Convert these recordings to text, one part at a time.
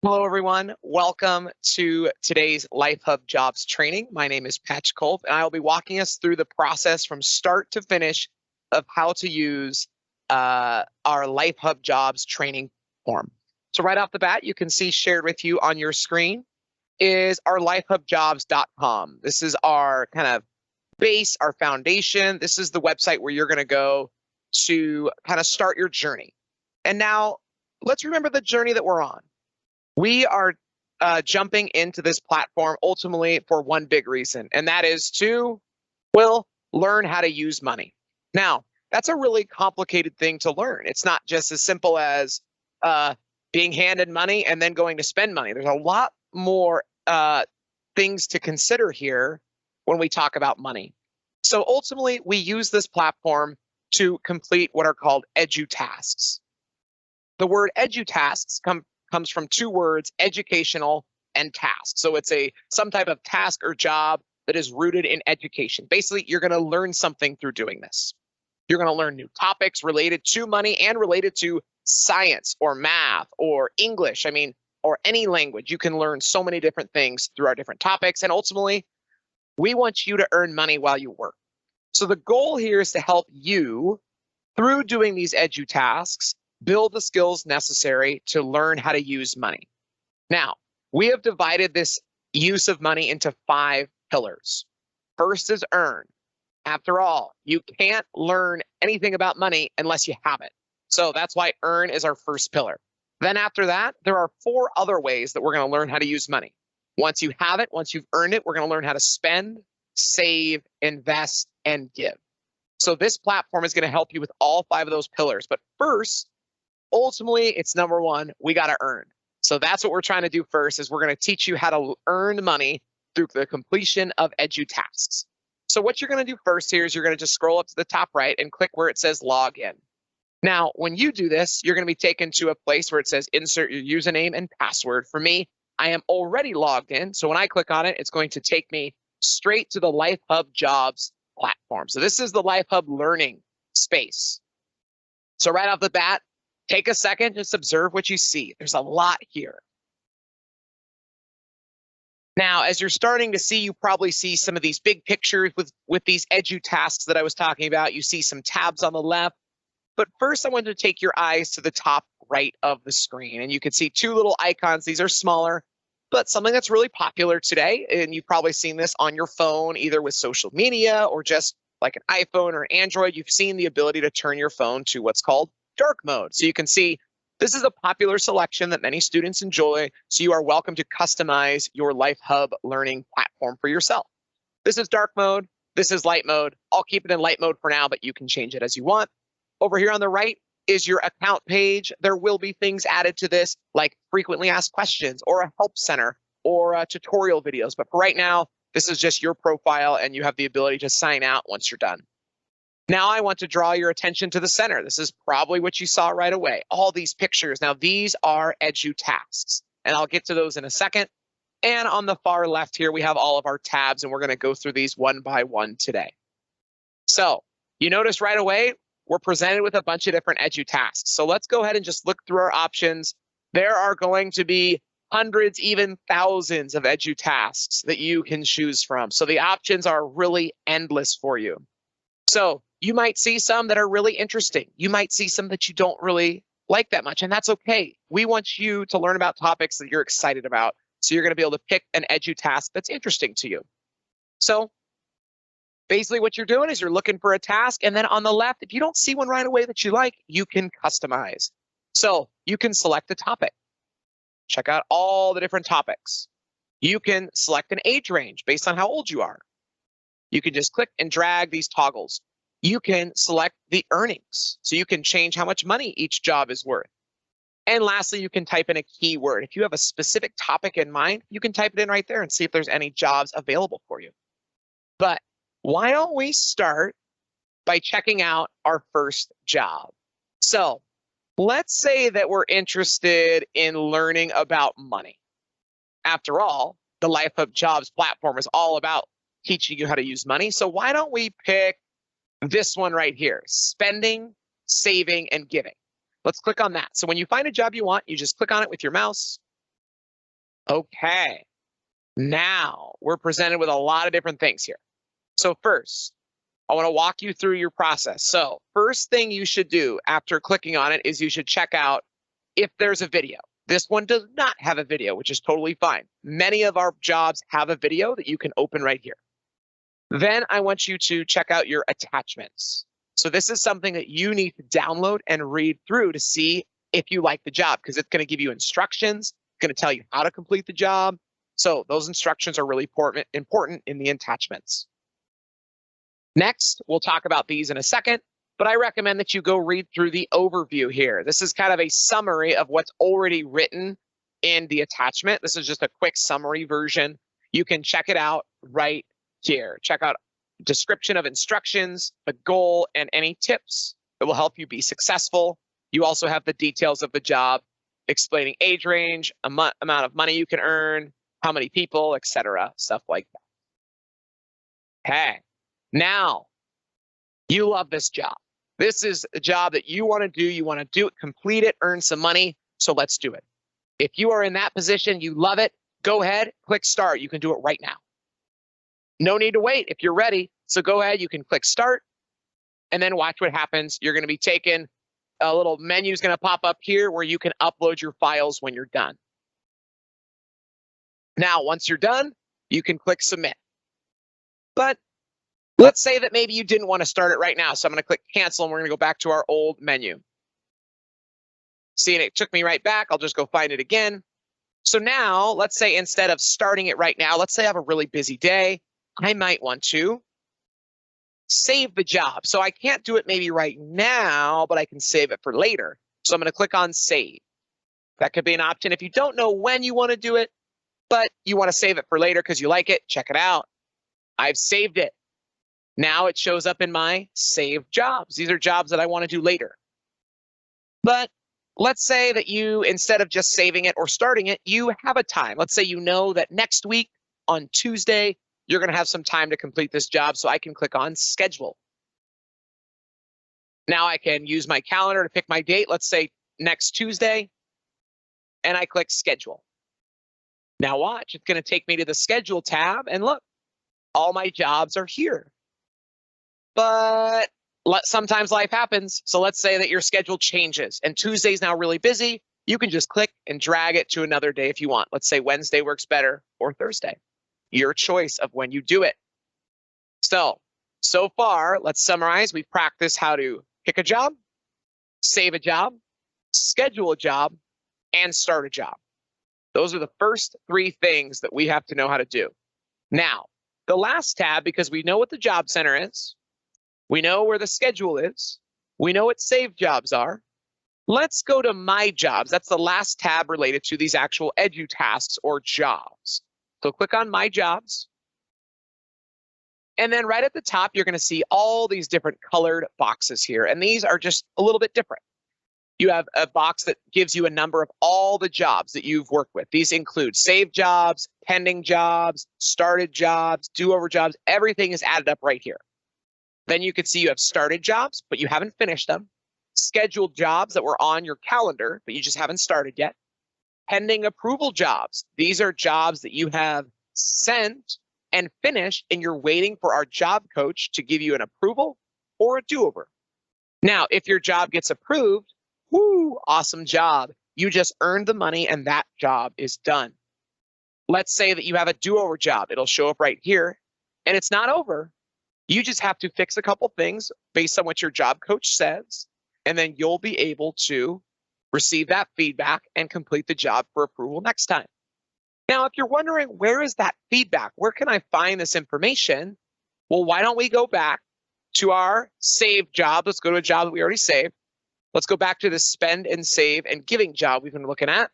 Hello, everyone. Welcome to today's Life Hub Jobs training. My name is Patch Kolb, and I'll be walking us through the process from start to finish of how to use our Life Hub Jobs training form. So right off the bat, you can see shared with you on your screen is our lifehubjobs.com. This is our kind of base, our foundation. This is the website where you're going to go to kind of start your journey. And now let's remember the journey that we're on. We are jumping into this platform ultimately for one big reason, and that is to, well, learn how to use money. Now, that's a really complicated thing to learn. It's not just as simple as being handed money and then going to spend money. There's a lot more things to consider here when we talk about money. So ultimately, we use this platform to complete what are called edu-tasks. The word edu-tasks comes from two words, educational and task. So it's some type of task or job that is rooted in education. Basically, you're going to learn something through doing this. You're going to learn new topics related to money and related to science or math or English. Or any language. You can learn so many different things through our different topics. And ultimately, we want you to earn money while you work. So the goal here is to help you through doing these edu tasks build the skills necessary to learn how to use money. Now, we have divided this use of money into 5 pillars. First is earn. After all, you can't learn anything about money unless you have it. So that's why earn is our first pillar. Then after that, there are 4 other ways that we're going to learn how to use money. Once you have it, once you've earned it, we're going to learn how to spend, save, invest, and give. So this platform is going to help you with all 5 of those pillars. But first, ultimately, it's number 1, we got to earn. So that's what we're trying to do first is we're going to teach you how to earn money through the completion of edu tasks. So what you're going to do first here is you're going to just scroll up to the top right and click where it says log in. Now, when you do this, you're going to be taken to a place where it says insert your username and password. For me, I am already logged in. So when I click on it, it's going to take me straight to the Life Hub Jobs platform. So this is the Life Hub learning space. So right off the bat, take a second, just observe what you see. There's a lot here. Now, as you're starting to see, you probably see some of these big pictures with these edu tasks that I was talking about. You see some tabs on the left. But first, I want to take your eyes to the top right of the screen. And you can see 2 little icons. These are smaller, but something that's really popular today. And you've probably seen this on your phone, either with social media or just like an iPhone or an Android. You've seen the ability to turn your phone to what's called dark mode. So you can see this is a popular selection that many students enjoy. So you are welcome to customize your Life Hub learning platform for yourself. This is dark mode. This is light mode. I'll keep it in light mode for now, but you can change it as you want. Over here on the right is your account page. There will be things added to this like frequently asked questions or a help center or tutorial videos. But for right now, this is just your profile and you have the ability to sign out once you're done. Now I want to draw your attention to the center. This is probably what you saw right away. All these pictures. Now these are edu tasks and I'll get to those in a second. And on the far left here, we have all of our tabs and we're going to go through these one by one today. So you notice right away, we're presented with a bunch of different edu tasks. So let's go ahead and just look through our options. There are going to be hundreds, even thousands of edu tasks that you can choose from. So the options are really endless for you. So you might see some that are really interesting. You might see some that you don't really like that much, and that's okay. We want you to learn about topics that you're excited about. So you're going to be able to pick an edu task that's interesting to you. So basically what you're doing is you're looking for a task, and then on the left, if you don't see one right away that you like, you can customize. So you can select a topic. Check out all the different topics. You can select an age range based on how old you are. You can just click and drag these toggles. You can select the earnings. So you can change how much money each job is worth. And lastly, you can type in a keyword. If you have a specific topic in mind, you can type it in right there and see if there's any jobs available for you. But why don't we start by checking out our first job? So let's say that we're interested in learning about money. After all, the Life Hub Jobs platform is all about teaching you how to use money. So why don't we pick this one right here, spending, saving, and giving. Let's click on that. So when you find a job you want, you just click on it with your mouse. Okay, now we're presented with a lot of different things here. So first, I want to walk you through your process. So first thing you should do after clicking on it is you should check out if there's a video. This one does not have a video, which is totally fine. Many of our jobs have a video that you can open right here. Then I want you to check out your attachments. So this is something that you need to download and read through to see if you like the job, because it's going to give you instructions. It's going to tell you how to complete the job. So those instructions are really important in the attachments. Next, we'll talk about these in a second, but I recommend that you go read through the overview here. This is kind of a summary of what's already written in the attachment. This is just a quick summary version. You can check it out right here. Check out description of instructions, the goal, and any tips that will help you be successful. You also have the details of the job, explaining age range, amount of money you can earn, how many people, etc., stuff like that. Okay. Now, you love this job. This is a job that you want to do. You want to do it, complete it, earn some money. So let's do it. If you are in that position, you love it, go ahead, click start. You can do it right now. No need to wait if you're ready. So go ahead, you can click start and then watch what happens. You're going to be taken, a little menu is going to pop up here where you can upload your files when you're done. Now, once you're done, you can click submit. But let's say that maybe you didn't want to start it right now. So I'm going to click cancel and we're going to go back to our old menu. See, and it took me right back. I'll just go find it again. So now let's say instead of starting it right now, let's say I have a really busy day. I might want to save the job. So I can't do it maybe right now, but I can save it for later. So I'm going to click on save. That could be an option if you don't know when you want to do it, but you want to save it for later because you like it. Check it out. I've saved it. Now it shows up in my saved jobs. These are jobs that I want to do later. But let's say that you, instead of just saving it or starting it, you have a time. Let's say you know that next week on Tuesday, you're going to have some time to complete this job. So I can click on schedule. Now I can use my calendar to pick my date. Let's say next Tuesday. And I click schedule. Now watch, it's going to take me to the schedule tab. And look, all my jobs are here. But sometimes life happens. So let's say that your schedule changes and Tuesday's now really busy. You can just click and drag it to another day if you want. Let's say Wednesday works better or Thursday. Your choice of when you do it. So far, let's summarize. We've practiced how to pick a job, save a job, schedule a job, and start a job. Those are the first three things that we have to know how to do. Now, the last tab, because we know what the job center is, we know where the schedule is, we know what saved jobs are. Let's go to My Jobs. That's the last tab related to these actual edu tasks or jobs. So click on My Jobs. And then right at the top, you're going to see all these different colored boxes here. And these are just a little bit different. You have a box that gives you a number of all the jobs that you've worked with. These include saved jobs, pending jobs, started jobs, do-over jobs. Everything is added up right here. Then you can see you have started jobs, but you haven't finished them. Scheduled jobs that were on your calendar, but you just haven't started yet. Pending approval jobs. These are jobs that you have sent and finished, and you're waiting for our job coach to give you an approval or a do-over. Now, if your job gets approved, whoo, awesome job. You just earned the money and that job is done. Let's say that you have a do-over job. It'll show up right here and it's not over. You just have to fix a couple things based on what your job coach says, and then you'll be able to receive that feedback and complete the job for approval next time. Now, if you're wondering, where is that feedback? Where can I find this information? Well, why don't we go back to our saved job? Let's go to a job that we already saved. Let's go back to the spend and save and giving job we've been looking at.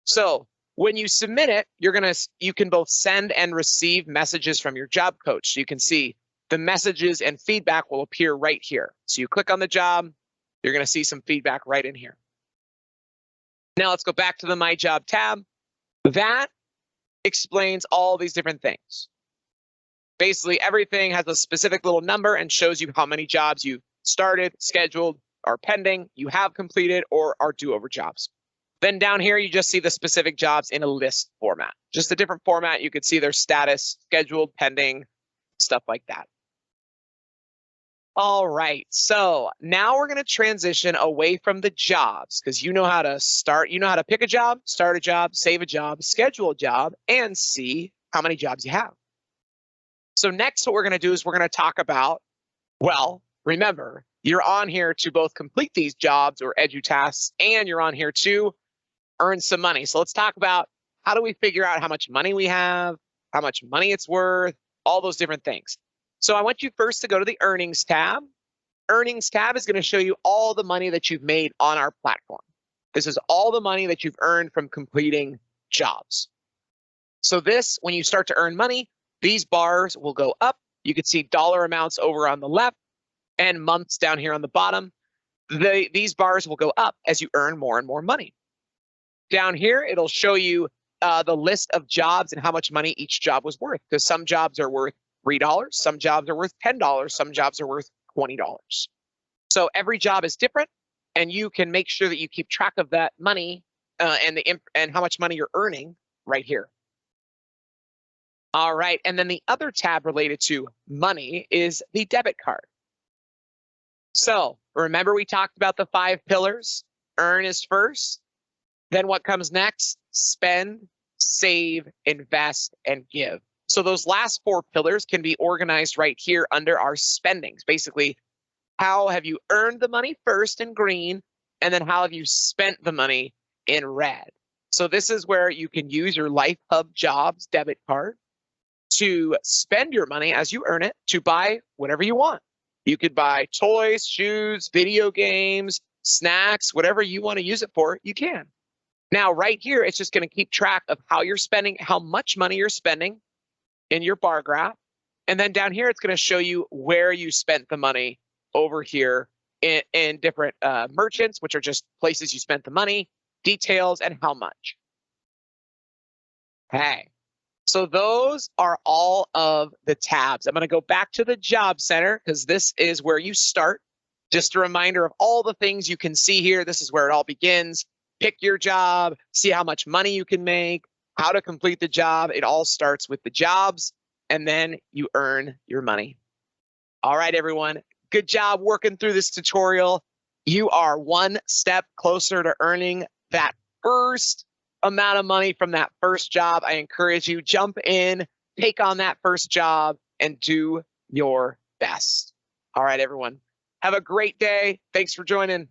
So when you submit it, you can both send and receive messages from your job coach. So you can see the messages and feedback will appear right here. So you click on the job, you're going to see some feedback right in here. Now let's go back to the My Job tab. That explains all these different things. Basically, everything has a specific little number and shows you how many jobs you've started, scheduled, are pending, you have completed, or are do-over jobs. Then down here, you just see the specific jobs in a list format, just a different format. You could see their status, scheduled, pending, stuff like that. All right, so now we're going to transition away from the jobs because you know how to start, you know how to pick a job, start a job, save a job, schedule a job, and see how many jobs you have. So next, what we're going to do is we're going to talk about, well, remember, you're on here to both complete these jobs or edu tasks, and you're on here to earn some money. So let's talk about how do we figure out how much money we have, how much money it's worth, all those different things. So I want you first to go to the Earnings tab. Earnings tab is going to show you all the money that you've made on our platform. This is all the money that you've earned from completing jobs. So this, when you start to earn money, these bars will go up. You can see dollar amounts over on the left and months down here on the bottom. These bars will go up as you earn more and more money. Down here, it'll show you the list of jobs and how much money each job was worth, because some jobs are worth $3, some jobs are worth $10, some jobs are worth $20. So every job is different, and you can make sure that you keep track of that money and how much money you're earning right here. All right, and then the other tab related to money is the debit card. So remember we talked about the 5 pillars? Earn is first. Then what comes next? Spend, save, invest, and give. So those last 4 pillars can be organized right here under our spendings. Basically, how have you earned the money first in green, and then how have you spent the money in red? So this is where you can use your LifeHub Jobs debit card to spend your money as you earn it to buy whatever you want. You could buy toys, shoes, video games, snacks, whatever you want to use it for, you can. Now, right here, it's just going to keep track of how you're spending, how much money you're spending in your bar graph. And then down here, it's going to show you where you spent the money over here in different merchants, which are just places you spent the money, details, and how much. Okay. So those are all of the tabs. I'm going to go back to the Job Center because this is where you start. Just a reminder of all the things you can see here. This is where it all begins. Pick your job, see how much money you can make, how to complete the job. It all starts with the jobs, and then you earn your money. All right, everyone. Good job working through this tutorial. You are one step closer to earning that first amount of money from that first job. I encourage you, jump in, take on that first job, and do your best. All right, everyone. Have a great day. Thanks for joining.